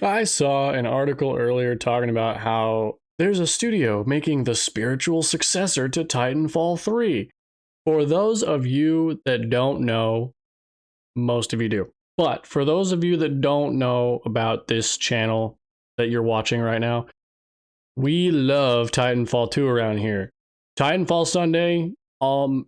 I saw an article earlier talking about how there's a studio making the spiritual successor to Titanfall 3. For those of you that don't know, most of you do. But for those of you that don't know about this channel that you're watching right now, we love Titanfall 2 around here. Titanfall Sunday,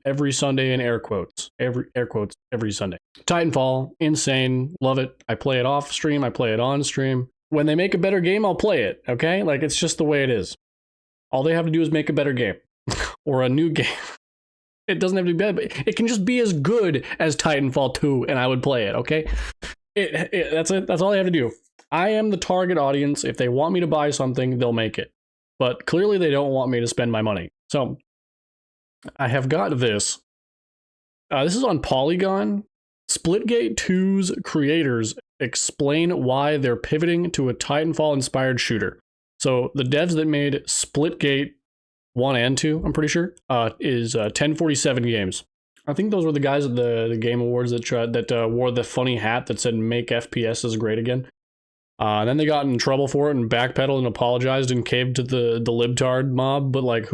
every Sunday in air quotes, every Sunday. Titanfall, insane, love it. I play it off stream, I play it on stream. When they make a better game, I'll play it, okay? Like, it's just the way it is. All they have to do is make a better game. Or a new game. It doesn't have to be bad, but it can just be as good as Titanfall 2, and I would play it, okay? That's it. That's all they have to do. I am the target audience. If they want me to buy something, they'll make it. But clearly they don't want me to spend my money. So, I have got this. This is on Polygon. Splitgate 2's creators explain why they're pivoting to a Titanfall-inspired shooter. So, the devs that made Splitgate 1 and 2, I'm pretty sure, is 1047 Games. I think those were the guys at the Game Awards that wore the funny hat that said "Make FPS great again." And then they got in trouble for it and backpedaled and apologized and caved to the libtard mob. But like,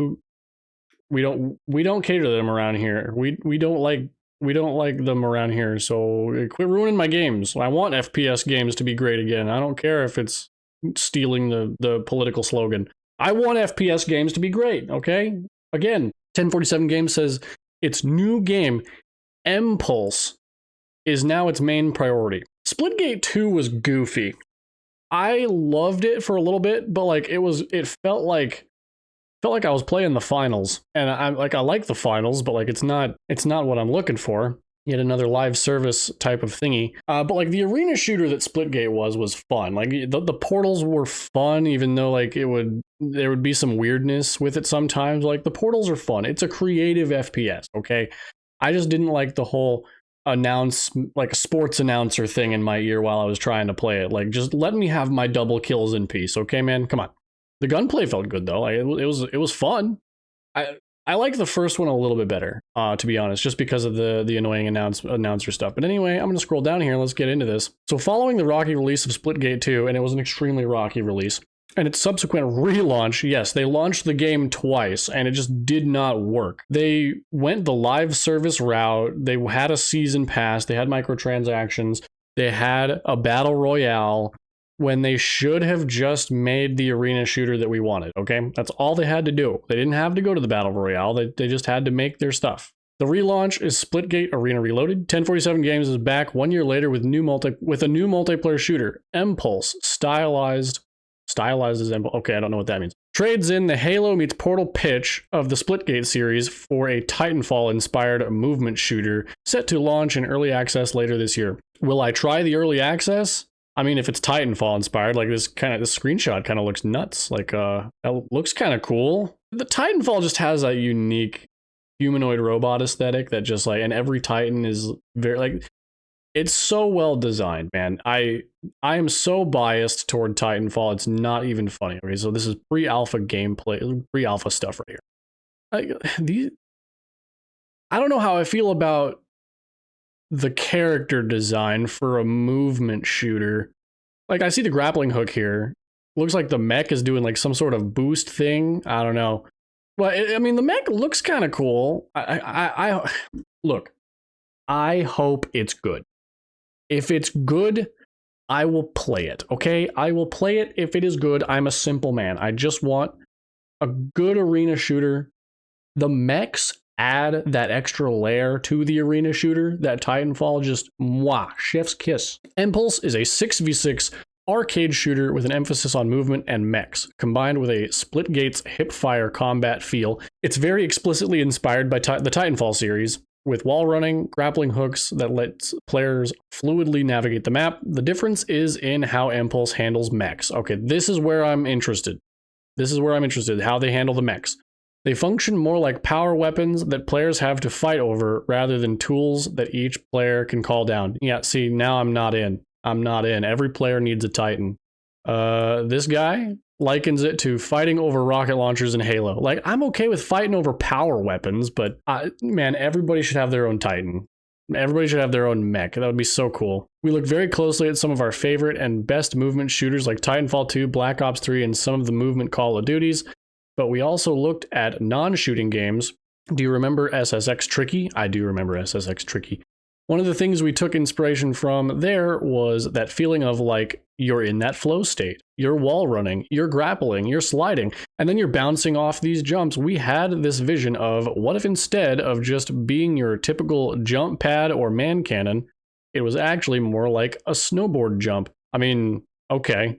we don't cater to them around here. We don't like them around here. So quit ruining my games. I want FPS games to be great again. I don't care if it's stealing the political slogan. I want FPS games to be great, okay? Again, 1047 Games says its new game, Impulse, is now its main priority. Splitgate 2 was goofy. I loved it for a little bit, but like it felt like I was playing the finals. And I like the finals, but like it's not what I'm looking for. Yet another live service type of thingy. But like the arena shooter that Splitgate was fun. Like the portals were fun, even though like there would be some weirdness with it sometimes. Like the portals are fun. It's a creative FPS, okay? I just didn't like the whole like a sports announcer thing in my ear while I was trying to play it. Like, just let me have my double kills in peace, okay, man? Come on. The gunplay felt good though. Like, it was fun. I like the first one a little bit better, to be honest, just because of the annoying announcer stuff. But anyway, I'm going to scroll down here and let's get into this. So following the rocky release of Splitgate 2, and it was an extremely rocky release, and its subsequent relaunch, yes, they launched the game twice, and it just did not work. They went the live service route, they had a season pass, they had microtransactions, they had a battle royale, when they should have just made the arena shooter that we wanted, okay? That's all they had to do. They didn't have to go to the battle royale, they just had to make their stuff. The relaunch is Splitgate Arena Reloaded. 1047 Games is back 1 year later with a new multiplayer shooter, Impulse, stylized as Impulse. Okay, I don't know what that means. Trades in the Halo meets Portal pitch of the Splitgate series for a Titanfall-inspired movement shooter set to launch in early access later this year. Will I try the early access? I mean, if it's Titanfall inspired, like this screenshot kind of looks nuts. Like, that looks kind of cool. The Titanfall just has a unique humanoid robot aesthetic that just like, and every Titan is very like, it's so well designed, man. I am so biased toward Titanfall. It's not even funny. Okay, so this is pre-alpha gameplay, pre-alpha stuff right here. I don't know how I feel about the character design for a movement shooter. Like, I see the grappling hook here. Looks like the mech is doing like some sort of boost thing. I don't know. But I mean, the mech looks kind of cool. Look, I hope it's good. If it's good, I will play it, okay? I will play it if it is good. I'm a simple man. I just want a good arena shooter. The mechs add that extra layer to the arena shooter that Titanfall just, mwah, chef's kiss. Impulse is a 6v6 arcade shooter with an emphasis on movement and mechs, combined with a Splitgate's hip-fire combat feel. It's very explicitly inspired by the Titanfall series, with wall running, grappling hooks that lets players fluidly navigate the map. The difference is in how Impulse handles mechs. Okay, this is where I'm interested. How they handle the mechs. They function more like power weapons that players have to fight over rather than tools that each player can call down. Yeah, see, now I'm not in. Every player needs a Titan. This guy likens it to fighting over rocket launchers in Halo. Like, I'm okay with fighting over power weapons, but man, everybody should have their own Titan. Everybody should have their own mech. That would be so cool. We looked very closely at some of our favorite and best movement shooters like Titanfall 2, Black Ops 3, and some of the movement Call of Duties, but we also looked at non-shooting games. Do you remember SSX Tricky? I do remember SSX Tricky. One of the things we took inspiration from there was that feeling of like you're in that flow state. You're wall running, you're grappling, you're sliding, and then you're bouncing off these jumps. We had this vision of what if instead of just being your typical jump pad or man cannon, it was actually more like a snowboard jump. I mean, okay.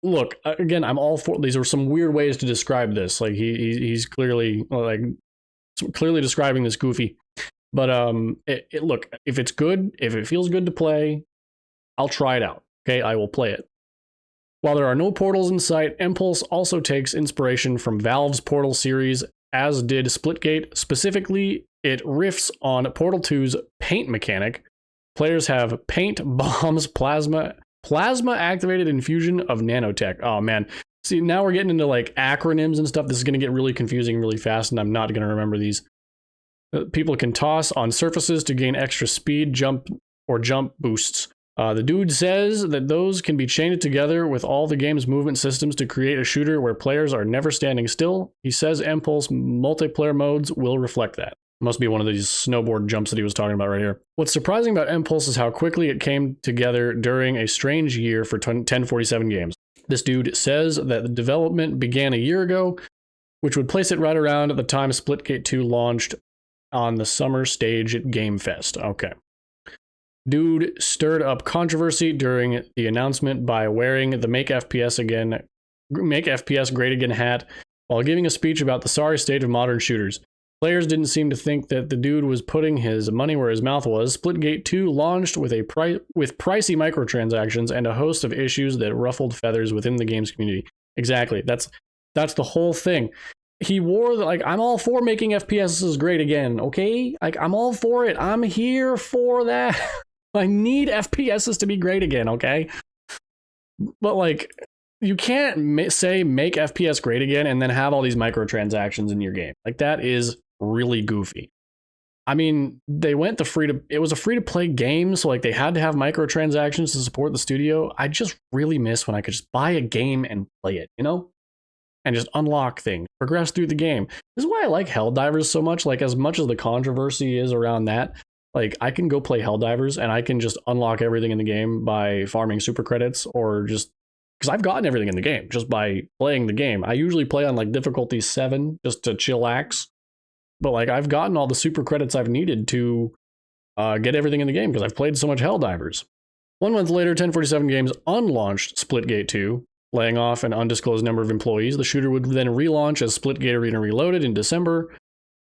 Look, again, I'm all for, these are some weird ways to describe this. Like he's clearly describing this goofy. But look, if it's good, if it feels good to play, I'll try it out. Okay, I will play it. While there are no portals in sight, Impulse also takes inspiration from Valve's Portal series, as did Splitgate. Specifically, it riffs on Portal 2's paint mechanic. Players have paint, bombs, plasma activated infusion of nanotech. Oh man. See, now we're getting into like acronyms and stuff. This is going to get really confusing really fast, and I'm not going to remember these. People can toss on surfaces to gain extra speed, jump boosts. The dude says that those can be chained together with all the game's movement systems to create a shooter where players are never standing still. He says Impulse multiplayer modes will reflect that. Must be one of these snowboard jumps that he was talking about right here. What's surprising about Impulse is how quickly it came together during a strange year for 1047 games. This dude says that the development began a year ago, which would place it right around at the time Splitgate 2 launched on the summer stage at Game Fest. Okay. Dude stirred up controversy during the announcement by wearing the Make FPS Great Again hat while giving a speech about the sorry state of modern shooters. Players didn't seem to think that the dude was putting his money where his mouth was. Splitgate 2 launched with pricey microtransactions and a host of issues that ruffled feathers within the game's community. Exactly. That's the whole thing. He wore like, I'm all for making FPSs great again, okay? Like, I'm all for it. I'm here for that. I need FPSs to be great again, okay? But like, you can't say make FPS great again and then have all these microtransactions in your game. Like, that is really goofy. I mean, they went it was a free to play game, so like they had to have microtransactions to support the studio. I just really miss when I could just buy a game and play it, you know? And just unlock things, progress through the game. This is why I like Helldivers so much. Like, as much as the controversy is around that, like, I can go play Helldivers and I can just unlock everything in the game by farming super credits, or just because I've gotten everything in the game just by playing the game. I usually play on like difficulty 7 just to chillax, but like I've gotten all the super credits I've needed to get everything in the game because I've played so much Helldivers. 1 month later, 1047 Games unlaunched Splitgate 2, laying off an undisclosed number of employees. The shooter would then relaunch as Splitgate Arena Reloaded in December,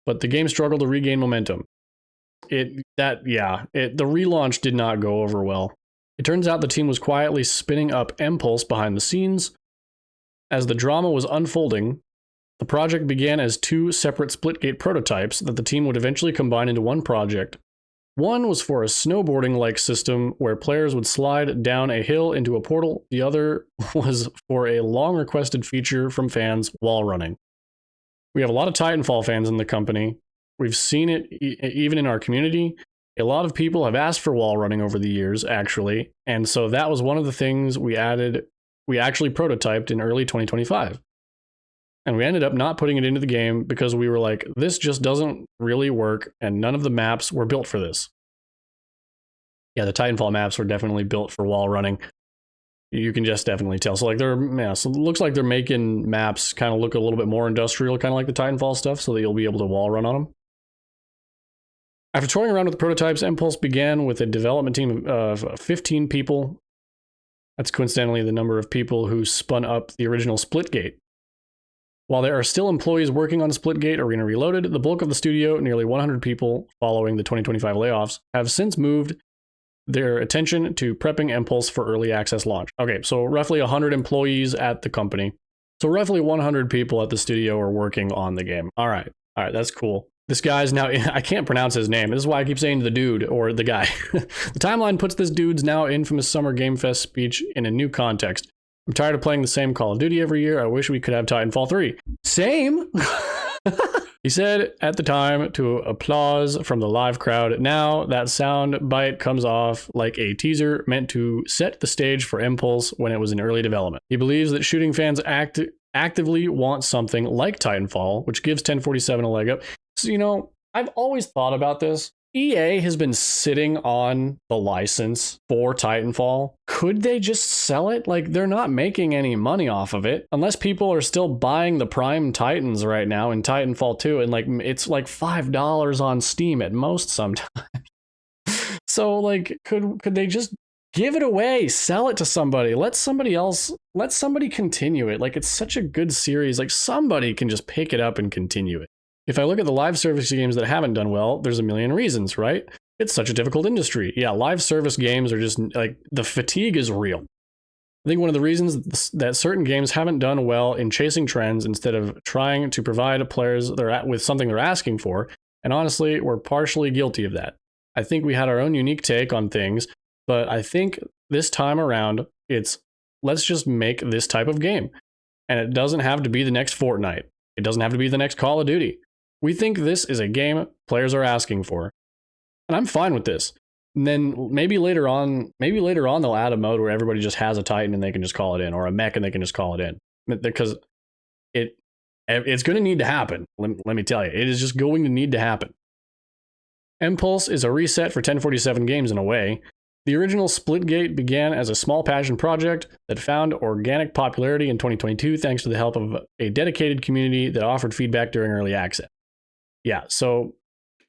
but the game struggled to regain momentum. The relaunch did not go over well. It turns out the team was quietly spinning up Impulse behind the scenes. As the drama was unfolding, the project began as 2 separate Splitgate prototypes that the team would eventually combine into one project. One was for a snowboarding-like system where players would slide down a hill into a portal. The other was for a long-requested feature from fans, wall running. We have a lot of Titanfall fans in the company. We've seen it even in our community. A lot of people have asked for wall running over the years, actually, and so that was one of the things we actually prototyped in early 2025. And we ended up not putting it into the game because we were like, this just doesn't really work, and none of the maps were built for this. Yeah, the Titanfall maps were definitely built for wall running. You can just definitely tell. So like so it looks like they're making maps kind of look a little bit more industrial, kind of like the Titanfall stuff, so that you'll be able to wall run on them. After toying around with the prototypes, Impulse began with a development team of 15 people. That's coincidentally the number of people who spun up the original Splitgate. While there are still employees working on Splitgate Arena Reloaded, the bulk of the studio, nearly 100 people following the 2025 layoffs, have since moved their attention to prepping Impulse for early access launch. Okay, so roughly 100 employees at the company. So roughly 100 people at the studio are working on the game. All right, that's cool. This guy's now, I can't pronounce his name. This is why I keep saying the dude or the guy. The timeline puts this dude's now infamous Summer Game Fest speech in a new context. I'm tired of playing the same Call of Duty every year. I wish we could have Titanfall 3. Same. He said at the time to applause from the live crowd. Now that sound bite comes off like a teaser meant to set the stage for Impulse when it was in early development. He believes that shooting fans actively want something like Titanfall, which gives 1047 a leg up. So, you know, I've always thought about this. EA has been sitting on the license for Titanfall. Could they just sell it? Like, they're not making any money off of it unless people are still buying the Prime Titans right now in Titanfall 2, and like it's like $5 on Steam at most sometimes. So like, could they just give it away, sell it to somebody, let somebody continue it? Like, it's such a good series. Like, somebody can just pick it up and continue it. If I look at the live service games that haven't done well, there's a million reasons, right? It's such a difficult industry. Yeah, live service games are just like, the fatigue is real. I think one of the reasons that certain games haven't done well in chasing trends instead of trying to provide players with something they're asking for, and honestly, we're partially guilty of that. I think we had our own unique take on things, but I think this time around, it's let's just make this type of game. And it doesn't have to be the next Fortnite. It doesn't have to be the next Call of Duty. We think this is a game players are asking for. And I'm fine with this. And then maybe later on they'll add a mode where everybody just has a Titan and they can just call it in, or a mech and they can just call it in. Because it's going to need to happen. Let me tell you, it is just going to need to happen. Impulse is a reset for 1047 games in a way. The original Splitgate began as a small passion project that found organic popularity in 2022 thanks to the help of a dedicated community that offered feedback during early access. Yeah, so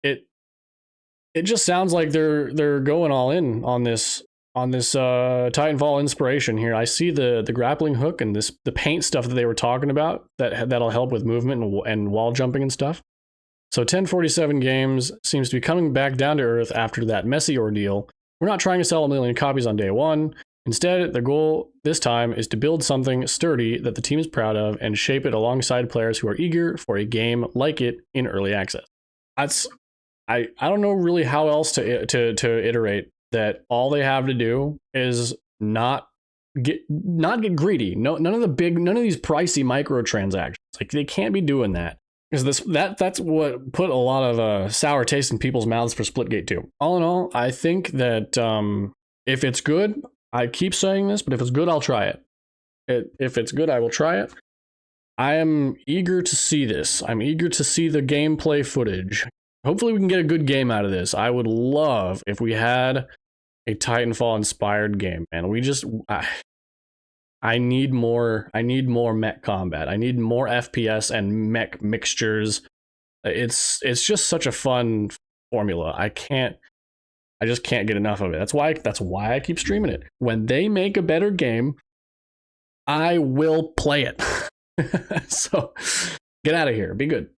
it just sounds like they're going all in on this Titanfall inspiration here. I see the grappling hook and the paint stuff that they were talking about that'll help with movement and wall jumping and stuff. So 1047 Games seems to be coming back down to earth after that messy ordeal. We're not trying to sell 1 million copies on day one. Instead, the goal this time is to build something sturdy that the team is proud of and shape it alongside players who are eager for a game like it in early access. I don't know really how else to iterate that. All they have to do is not get greedy. None of these pricey microtransactions. Like, they can't be doing that. Because that's what put a lot of sour taste in people's mouths for Splitgate 2. All in all, I think that if it's good, I keep saying this, but if it's good, I'll try it. If it's good, I will try it. I am eager to see this. I'm eager to see the gameplay footage. Hopefully we can get a good game out of this. I would love if we had a Titanfall-inspired game, and I need more mech combat. I need more FPS and mech mixtures. It's just such a fun formula. I just can't get enough of it. That's why I keep streaming it. When they make a better game, I will play it. So get out of here. Be good.